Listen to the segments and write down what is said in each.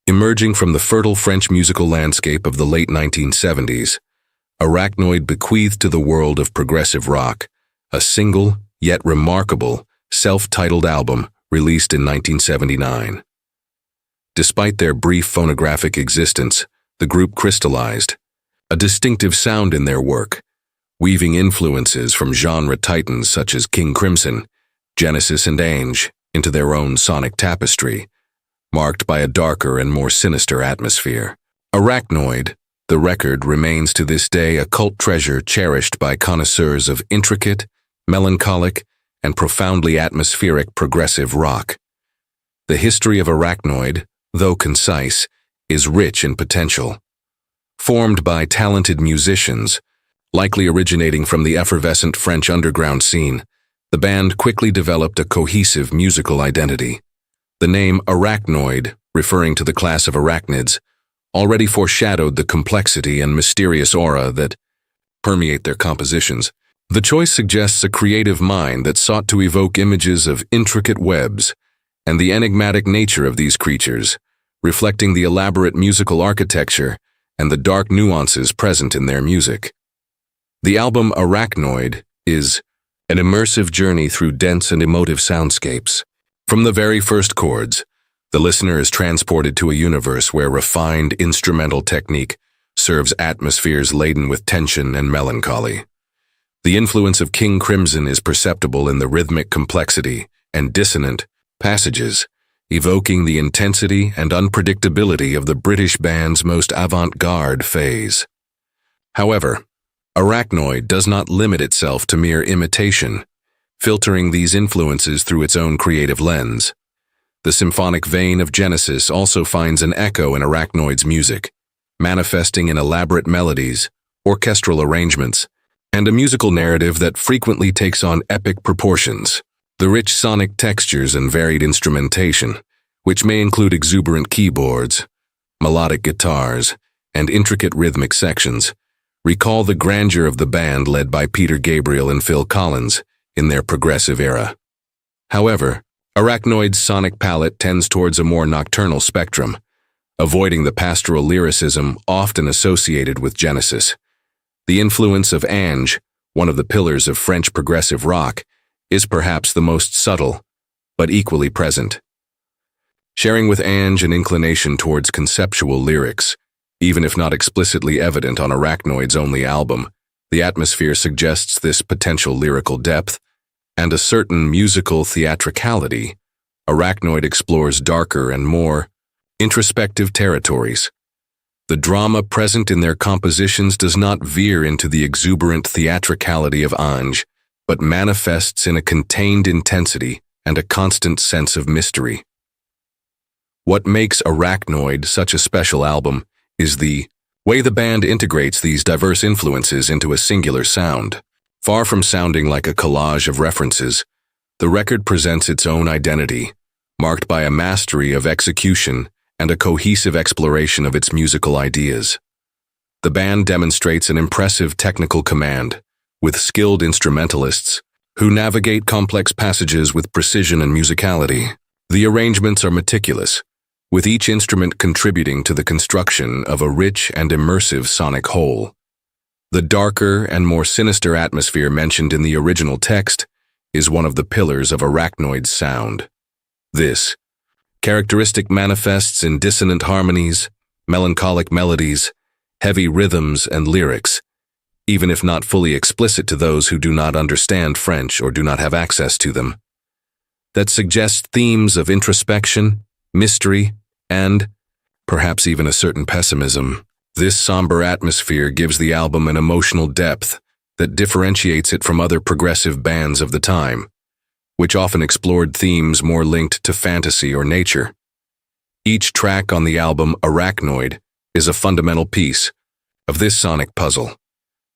Emerging from the fertile French musical landscape of the late 1970s, Arachnoid bequeathed to the world of progressive rock a single, yet remarkable, self-titled album released in 1979. Despite their brief phonographic existence, the group crystallized a distinctive sound in their work, weaving influences from genre titans such as King Crimson, Genesis, and Ange into their own sonic tapestry, marked by a darker and more sinister atmosphere. Arachnoid, the record, remains to this day a cult treasure cherished by connoisseurs of intricate, melancholic, and profoundly atmospheric progressive rock. The history of Arachnoid, though concise, is rich in potential. Formed by talented musicians, likely originating from the effervescent French underground scene, the band quickly developed a cohesive musical identity. The name Arachnoid, referring to the class of arachnids, already foreshadowed the complexity and mysterious aura that permeate their compositions. The choice suggests a creative mind that sought to evoke images of intricate webs and the enigmatic nature of these creatures, reflecting the elaborate musical architecture and the dark nuances present in their music. The album Arachnoid is an immersive journey through dense and emotive soundscapes. From the very first chords, the listener is transported to a universe where refined instrumental technique serves atmospheres laden with tension and melancholy. The influence of King Crimson is perceptible in the rhythmic complexity and dissonant passages, evoking the intensity and unpredictability of the British band's most avant-garde phase. However, Arachnoid does not limit itself to mere imitation, filtering these influences through its own creative lens. The symphonic vein of Genesis also finds an echo in Arachnoid's music, manifesting in elaborate melodies, orchestral arrangements, and a musical narrative that frequently takes on epic proportions. The rich sonic textures and varied instrumentation, which may include exuberant keyboards, melodic guitars, and intricate rhythmic sections, recall the grandeur of the band led by Peter Gabriel and Phil Collins in their progressive era. However, Arachnoid's sonic palette tends towards a more nocturnal spectrum, avoiding the pastoral lyricism often associated with Genesis. The influence of Ange, one of the pillars of French progressive rock, is perhaps the most subtle, but equally present. Sharing with Ange an inclination towards conceptual lyrics, even if not explicitly evident on Arachnoid's only album, the atmosphere suggests this potential lyrical depth and a certain musical theatricality. Arachnoid explores darker and more introspective territories. The drama present in their compositions does not veer into the exuberant theatricality of Ange, but manifests in a contained intensity and a constant sense of mystery. What makes Arachnoid such a special album is the way the band integrates these diverse influences into a singular sound. Far from sounding like a collage of references, the record presents its own identity, marked by a mastery of execution and a cohesive exploration of its musical ideas. The band demonstrates an impressive technical command, with skilled instrumentalists who navigate complex passages with precision and musicality. The arrangements are meticulous, with each instrument contributing to the construction of a rich and immersive sonic whole. The darker and more sinister atmosphere mentioned in the original text is one of the pillars of Arachnoid's sound. This characteristic manifests in dissonant harmonies, melancholic melodies, heavy rhythms, and lyrics, even if not fully explicit to those who do not understand French or do not have access to them, that suggest themes of introspection, mystery, and perhaps even a certain pessimism. This somber atmosphere gives the album an emotional depth that differentiates it from other progressive bands of the time, which often explored themes more linked to fantasy or nature. Each track on the album Arachnoid is a fundamental piece of this sonic puzzle.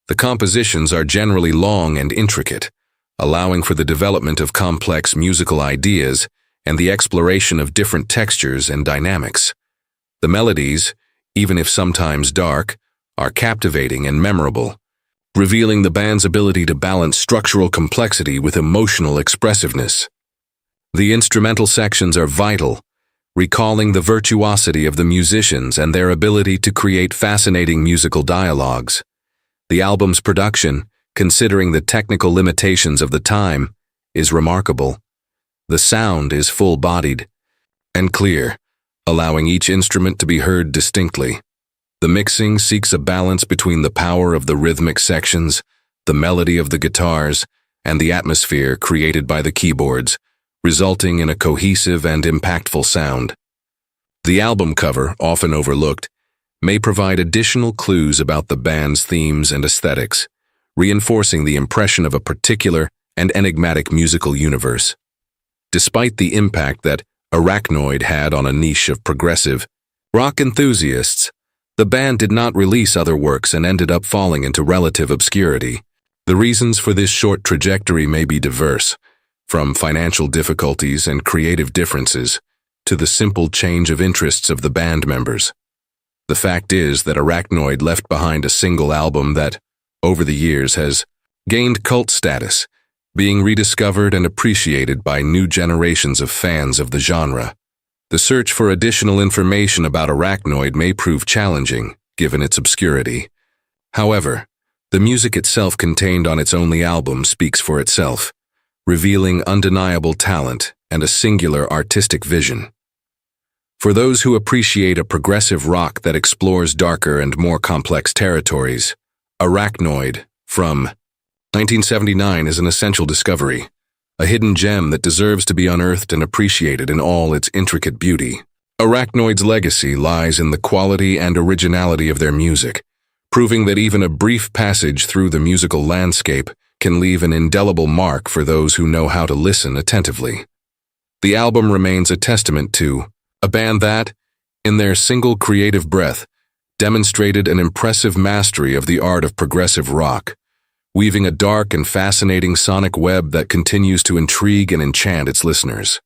The compositions are generally long and intricate, allowing for the development of complex musical ideas and the exploration of different textures and dynamics. The melodies, even if sometimes dark, are captivating and memorable, revealing the band's ability to balance structural complexity with emotional expressiveness. The instrumental sections are vital, recalling the virtuosity of the musicians and their ability to create fascinating musical dialogues. The album's production, considering the technical limitations of the time, is remarkable. The sound is full-bodied and clear, allowing each instrument to be heard distinctly. The mixing seeks a balance between the power of the rhythmic sections, the melody of the guitars, and the atmosphere created by the keyboards, resulting in a cohesive and impactful sound. The album cover, often overlooked, may provide additional clues about the band's themes and aesthetics, reinforcing the impression of a particular and enigmatic musical universe. Despite the impact that Arachnoid had on a niche of progressive rock enthusiasts, the band did not release other works and ended up falling into relative obscurity. The reasons for this short trajectory may be diverse, from financial difficulties and creative differences to the simple change of interests of the band members. The fact is that Arachnoid left behind a single album that, over the years, has gained cult status, being rediscovered and appreciated by new generations of fans of the genre. The search for additional information about Arachnoid may prove challenging, given its obscurity. However, the music itself contained on its only album speaks for itself, revealing undeniable talent and a singular artistic vision. For those who appreciate a progressive rock that explores darker and more complex territories, Arachnoid, from 1979, is an essential discovery, a hidden gem that deserves to be unearthed and appreciated in all its intricate beauty. Arachnoid's legacy lies in the quality and originality of their music, proving that even a brief passage through the musical landscape can leave an indelible mark for those who know how to listen attentively. The album remains a testament to a band that, in their single creative breath, demonstrated an impressive mastery of the art of progressive rock, weaving a dark and fascinating sonic web that continues to intrigue and enchant its listeners.